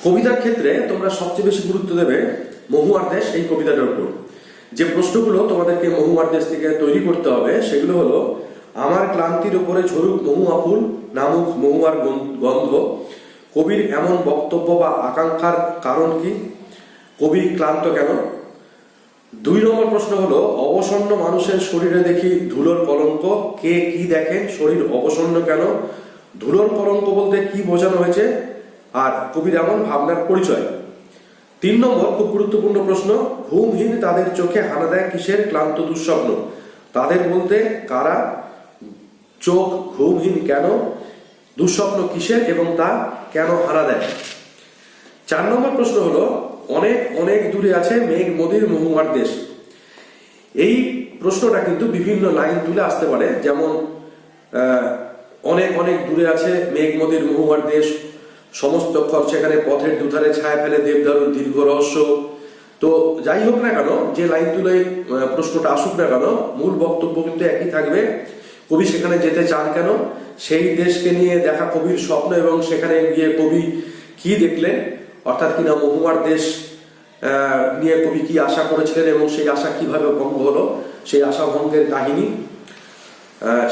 কবিতার ক্ষেত্রে তোমরা সবচেয়ে বেশি গুরুত্ব দেবে মহুয়ার দেশ এই কবিতাটার উপর। যে প্রশ্নগুলো তোমাদেরকে মহুয়ার দেশ থেকে তৈরি করতে হবে সেগুলো হলো, আমার ক্লান্তির উপরে ঝরুক মহুয়া ফুল, নামুক মহুয়ার গন্ধ, কবির এমন বক্তব্য বা আকাঙ্ক্ষার কারণ কি, কবি ক্লান্ত কেন। 2 নম্বর প্রশ্ন হলো, অবসন্ন মানুষের শরীরে দেখি ধুলোর কলঙ্ক, কে কি দেখেন, শরীর অবসন্ন কেন, ধুলোর কলঙ্ক বলতে কি বোঝানো হয়েছে, আর কবির এমন ভাবনার পরিচয়। 3 নম্বর খুব গুরুত্বপূর্ণ প্রশ্ন, ঘুমহীন তাদের চোখে হানা দেয় কিসের ক্লান্ত দুঃস্বপ্ন, তাদের বলতে কারা, চোখ ঘুমহীন কেন, দুঃস্বপ্ন কিসের এবং তা কেন হানা দেয়। 4 নম্বর প্রশ্ন হলো, অনেক অনেক দূরে আছে মেঘ মদির মহুয়ার দেশ। এই প্রশ্নটা কিন্তু বিভিন্ন লাইন তুলে আসতে পারে, যেমন অনেক অনেক দূরে আছে মেঘ মদির মহুয়ার দেশ, সমস্ত ফল সেখানে পথের দুধারে ছায়া ফেলে দেবদারুর দীর্ঘ রহস্য। তো যাই হোক না কেন, যে লাইন তুলে প্রশ্নটা আসুক না কেন, মূল বক্তব্য কিন্তু একই থাকবে। কবি সেখানে যেতে চান কেন, সেই দেশকে নিয়ে দেখা কবির স্বপ্ন এবং সেখানে গিয়ে কবি কি দেখলেন, অর্থাৎ কিনা মহুয়ার দেশ নিয়ে কবি কি আশা করেছিলেন এবং সেই আশা কিভাবে ভঙ্গ হলো, সেই আশা ভঙ্গের কাহিনী,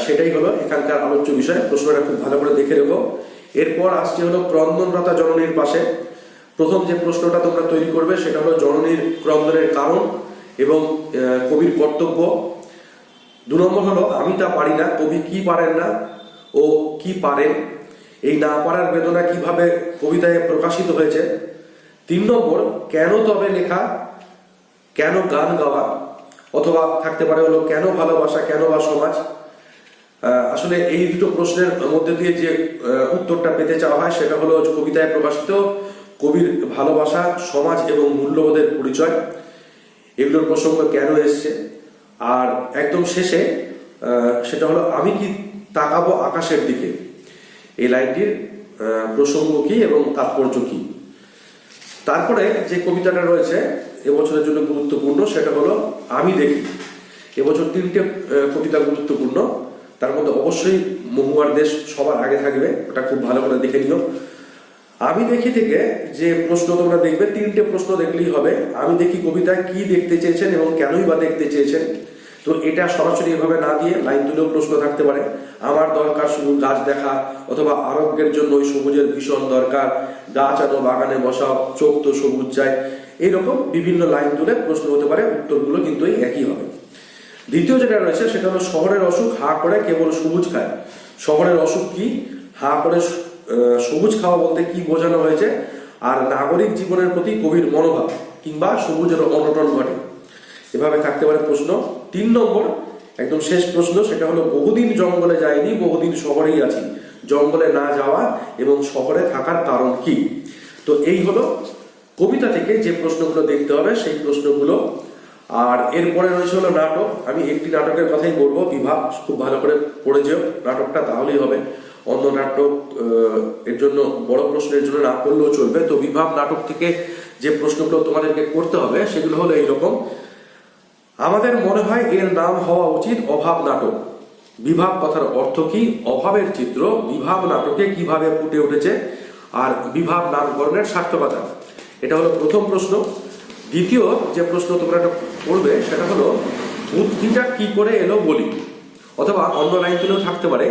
সেটাই হলো এখানকার আলোচ্য বিষয়। প্রশ্নটা খুব ভালো করে দেখে রেখো। এরপর আসছে হলো ক্রন্দনরতা জননীর পাশে। প্রথম যে প্রশ্নটা তোমরা তৈরি করবে সেটা হলো জননীর ক্রন্দনের কারণ এবং কবির কর্তব্য। 2 নম্বর হলো, আমি তা পারি না, কবি কি পারেন না ও কি পারেন, এই না পারার বেদনা কিভাবে কবিতায় প্রকাশিত হয়েছে। 3 নম্বর, কেন তবে লেখা, কেন গান গাওয়া, অথবা থাকতে পারে হলো কেন ভালোবাসা, কেন বা সমাজ। আসলে এই দুটো প্রশ্নের মধ্যে দিয়ে যে উত্তরটা পেতে চাওয়া হয় সেটা হলো কবিতায় প্রকাশিত কবির ভালোবাসা, সমাজ এবং মূল্যবোধের পরিচয়, এগুলোর প্রসঙ্গ কেন এসছে। আর একদম শেষে সেটা হলো, আমি কি তাকাবো আকাশের দিকে, এই লাইনটির প্রসঙ্গ কি এবং তাৎপর্য কি। তারপরে যে কবিতাটা রয়েছে এবছরের জন্য গুরুত্বপূর্ণ সেটা হলো আমি দেখি। এবছর 3টে কবিতা গুরুত্বপূর্ণ, তার মধ্যে অবশ্যই মহুয়ার দেশ সবার আগে থাকবে, ওটা খুব ভালো করে দেখে নিও। আমি দেখি থেকে যে প্রশ্ন তোমরা দেখবে, 3টে প্রশ্ন দেখলেই হবে। আমি দেখি কবিতায় কি দেখতে চেয়েছেন এবং কেনই বা দেখতে চেয়েছেন। তো এটা সরাসরি এভাবে না দিয়ে লাইন তুলেও প্রশ্ন থাকতে পারে, আমার দরকার শুধু গাছ দেখা, অথবা আরোগ্যের জন্য ওই সবুজের ভীষণ দরকার, গাছ আনো বাগানে বসাও, চোখ তো সবুজ চায়। এইরকম বিভিন্ন লাইন তুলে প্রশ্ন হতে পারে, উত্তরগুলো কিন্তু এই একই হবে। দ্বিতীয় যেটা রয়েছে সেটা হলো, শহরের অসুখ হা করে কেবল সবুজ খায়। শহরের অসুখ কি, হা করে সবুজ খাওয়া বলতে কি বোঝানো হয়েছে, আর নাগরিক জীবনের প্রতি কবির মনোভাব কিংবা সবুজের অনটন ঘটে, এভাবে থাকতে পারে প্রশ্ন। 3 নম্বর একদম শেষ প্রশ্ন সেটা হলো, বহুদিন জঙ্গলে যায়নি, বহুদিন শহরেই আছি, জঙ্গলে না যাওয়া এবং শহরে থাকার কারণ কি। তো এই হলো কবিতা থেকে যে প্রশ্নগুলো দেখতে হবে সেই প্রশ্নগুলো। আর এরপরে রয়েছে হলো নাটক। আমি একটি নাটকের কথাই বলবো, বিভাব, খুব ভালো করে পড়ে যেও নাটকটা, তাহলেই হবে। অন্য নাটক এর জন্য বড় প্রশ্নের জন্য না করলেও চলবে। তো বিভাব নাটক থেকে যে প্রশ্নগুলো তোমাদেরকে করতে হবে সেগুলো হলো এইরকম, আমাদের মনে হয় এর নাম হওয়া উচিত অভাব নাটক। বিভাব কথার অর্থ কি, অভাবের চিত্র বিভাব নাটকে কিভাবে ফুটে উঠেছে, আর বিভাব নামকরণের সার্থকতা। এটা হলো প্রথম প্রশ্ন। দ্বিতীয় যে প্রশ্ন তোমরা পড়বে সেটা হলো, বুদ্ধিটা কি করে এলো বলি, অথবা অন্য লাইন তুলেও থাকতে পারে,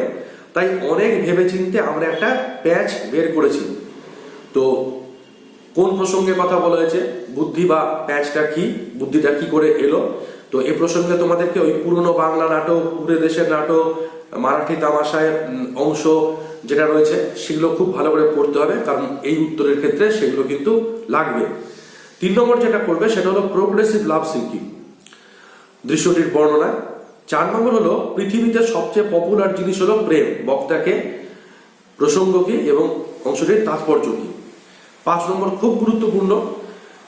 তাই অনেক ভেবে চিন্তে আমরা একটা প্যাচ বের করেছি। তো কোন প্রসঙ্গে কথা বলা হয়েছে, বুদ্ধি বা প্যাচটা কি, বুদ্ধিটা কি করে এলো। তো এই প্রসঙ্গে তোমাদেরকে ওই পুরনো বাংলা নাটক, পুরে দেশের নাটক, মারাঠি তামাশায় অংশ যেটা রয়েছে সেগুলো খুব ভালো করে পড়তে হবে, কারণ এই উত্তরের ক্ষেত্রে সেগুলো কিন্তু লাগবে। 3 নম্বর যেটা করবে সেটা হলো প্রোগ্রেসিভ লাভ সিঙ্কিং, দৃশ্যটির বর্ণনা। 4 নম্বর হলো, পৃথিবীতে সবচেয়ে পপুলার জিনিস হলো প্রেম, বক্তাকে প্রসঙ্গ কি এবং অংশটির তাৎপর্য কি। 5 নম্বর খুব গুরুত্বপূর্ণ,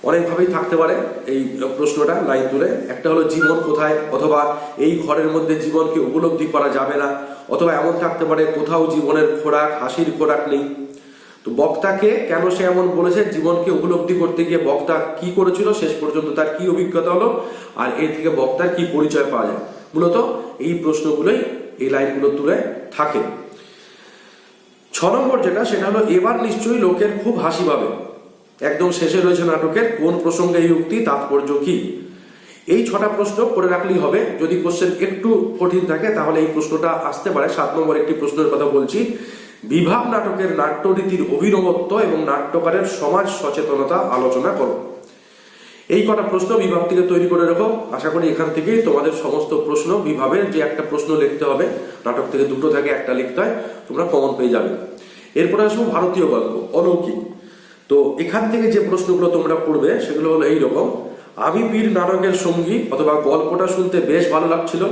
অনেকভাবেই থাকতে পারে এই প্রশ্নটা লাইন তুলে। একটা হলো জীবন কোথায়, অথবা এই ঘরের মধ্যে জীবনকে উপলব্ধি করা যাবে না, অথবা এমন থাকতে পারে কোথাও জীবনের খোরাক, হাসির খোরাক নেই। তো বক্তাকে কেন সে এমন বলেছে, জীবনকে উপলব্ধি করতে গিয়ে বক্তা কি করেছিল, শেষ পর্যন্ত তার কি অভিজ্ঞতা হলো, আর এর থেকে বক্তার কি পরিচয় পাওয়া যায়। মূলত এই প্রশ্নগুলোই এই লাইনগুলো তুলে থাকে। 6 নম্বর যেটা সেটা হলো, এবার নিশ্চয়ই লোকের খুব হাসি পাবে। একদম শেষে রয়েছে নাটকের কোন প্রসঙ্গে এই উক্তি, তাৎপর্য কি। এই 6টা প্রশ্ন করে রাখলেই হবে। যদি কোশ্চেন একটু কঠিন থাকে তাহলে এই প্রশ্নটা আসতে পারে। 7 নম্বর একটি প্রশ্নের কথা বলছি, বিভাব নাটকের নাট্যরীতির অভিনবত্ব এবং নাট্যকারের সমাজ সচেতনতা আলোচনা করো। এই কটা প্রশ্ন বিভাগ থেকে তৈরি করে রাখো। আশা করি এখান থেকে তোমাদের সমস্ত প্রশ্ন, বিভাবের যে একটা প্রশ্ন লিখতে হবে, নাটক থেকে 2টো থাকে, একটা লিখতে হয়, তোমরা কমন পেয়ে যাবে। এরপরে আসবো ভারতীয় গল্প, অলৌকিক। তো এখান থেকে যে প্রশ্নগুলো তোমরা পড়বে সেগুলো হলো এইরকম, আমি পীর নাটকের সঙ্গী, অথবা গল্পটা শুনতে বেশ ভালো লাগছিল,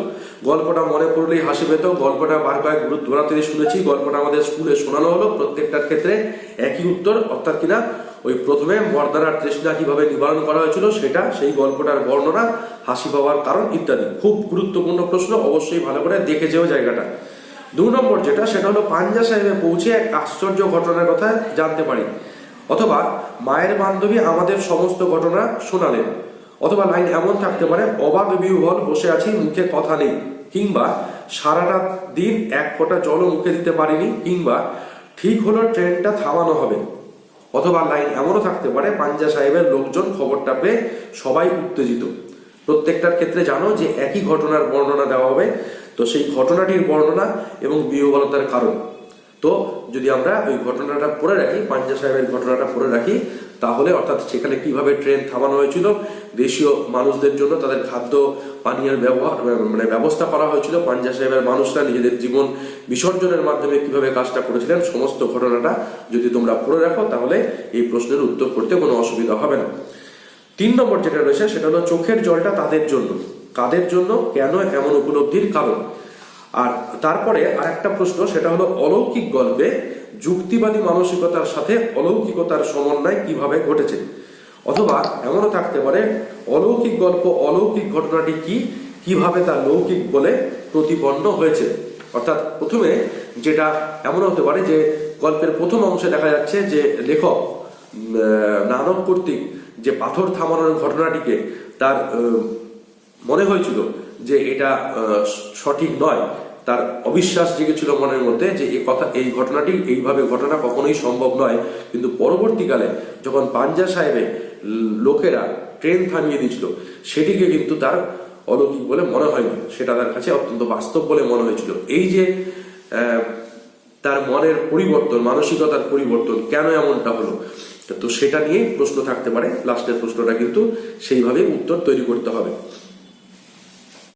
গল্পটা মনে পড়লেই হাসি পেত, গল্পটা বার কয়েক গুরুত্বরাতে শুনেছি, গল্পটা আমাদের স্কুলে শোনানো হলো। প্রত্যেকটার ক্ষেত্রে একই উত্তর, অর্থাৎ কিনা ওই প্রথমে মর্দানার তৃষ্ণা কিভাবে নিবারণ করা হয়েছিল সেটা, সেই গল্পটার বর্ণনা, হাসি পাওয়ার কারণ ইত্যাদি। খুব গুরুত্বপূর্ণ প্রশ্ন, অবশ্যই ভালো করে দেখে যেও জায়গাটা। 2 নম্বর যেটা, সেটা হলো পাঞ্জা সাহেবে পৌঁছে এক আশ্চর্য ঘটনার কথা জানতে পারি, অথবা মায়ের বান্ধবী আমাদের সমস্ত ঘটনা শোনালেন, অথবা লাইন এমন থাকতে পারে, অবাক বিহ্বল বসে আছি, মুখে কথা নেই, কিংবা সারাটা দিন এক ফোঁটা জলও মুখে দিতে পারিনি, কিংবা ঠিক হলো ট্রেনটা থামানো হবে। অথবা লাইন এমনও থাকতে পারে, পাঞ্জা সাহেবের লোকজন খবরটা পেয়ে সবাই উত্তেজিত। প্রত্যেকটার ক্ষেত্রে জানো যে একই ঘটনার বর্ণনা দেওয়া হবে, তো সেই ঘটনাটির বর্ণনা এবং বিহ্বলতার কারণ। তো যদি আমরা ওই ঘটনাটা পড়ে রাখি, পাঞ্জা সাহেবের ঘটনাটা পড়ে রাখি, তাহলে অর্থাৎ সেখানে কিভাবে ট্রেন থামানো হয়েছিল, দেশীয় মানুষদের জন্য তাদের খাদ্য পানীয়ের ব্যবস্থা করা হয়েছিল, পাঞ্জা সাহেবের মানুষরা নিজেদের জীবন বিসর্জনের মাধ্যমে কিভাবে কাজটা করেছিলেন, সমস্ত ঘটনাটা যদি তোমরা পড়ে রাখো তাহলে এই প্রশ্নের উত্তর করতে কোনো অসুবিধা হবে না। 3 নম্বর যেটা রয়েছে সেটা হলো চোখের জলটা তাদের জন্য, কাদের জন্য, কেন, এমন উপলব্ধির কারণ। আর তারপরে আরেকটা প্রশ্ন, সেটা হলো অলৌকিক গল্পে যুক্তিবাদী মানসিকতার সাথে অলৌকিকতার সমন্বয় কিভাবে ঘটেছে। অথবা এমনও থাকতে পারে, অলৌকিক গল্প, অলৌকিক ঘটনাটি কি, কিভাবে তা লৌকিক বলে প্রতিপন্ন হয়েছে। অর্থাৎ প্রথমে যেটা এমন হতে পারে যে গল্পের প্রথম অংশে দেখা যাচ্ছে যে লেখক নানক কর্তৃক যে পাথর থামানোর ঘটনাটিকে তার মনে হয়েছিল যে এটা সঠিক নয়, তার অবিশ্বাস জেগেছিল মনের মধ্যে যে এই ঘটনাটি এইভাবে ঘটনা কখনোই সম্ভব নয়। কিন্তু পরবর্তীকালে যখন পাঞ্জা সাহেবে লোকেরা ট্রেন থামিয়ে দিয়েছিল, সেটিকে কিন্তু তার অলৌকিক বলে মনে হয়নি, সেটা তার কাছে অত্যন্ত বাস্তব বলে মনে হয়েছিল। এই যে তার মনের পরিবর্তন, মানসিকতার পরিবর্তন, কেন এমনটা হলো, তো সেটা নিয়ে প্রশ্ন থাকতে পারে। লাস্টের প্রশ্নটা কিন্তু সেইভাবে উত্তর তৈরি করতে হবে।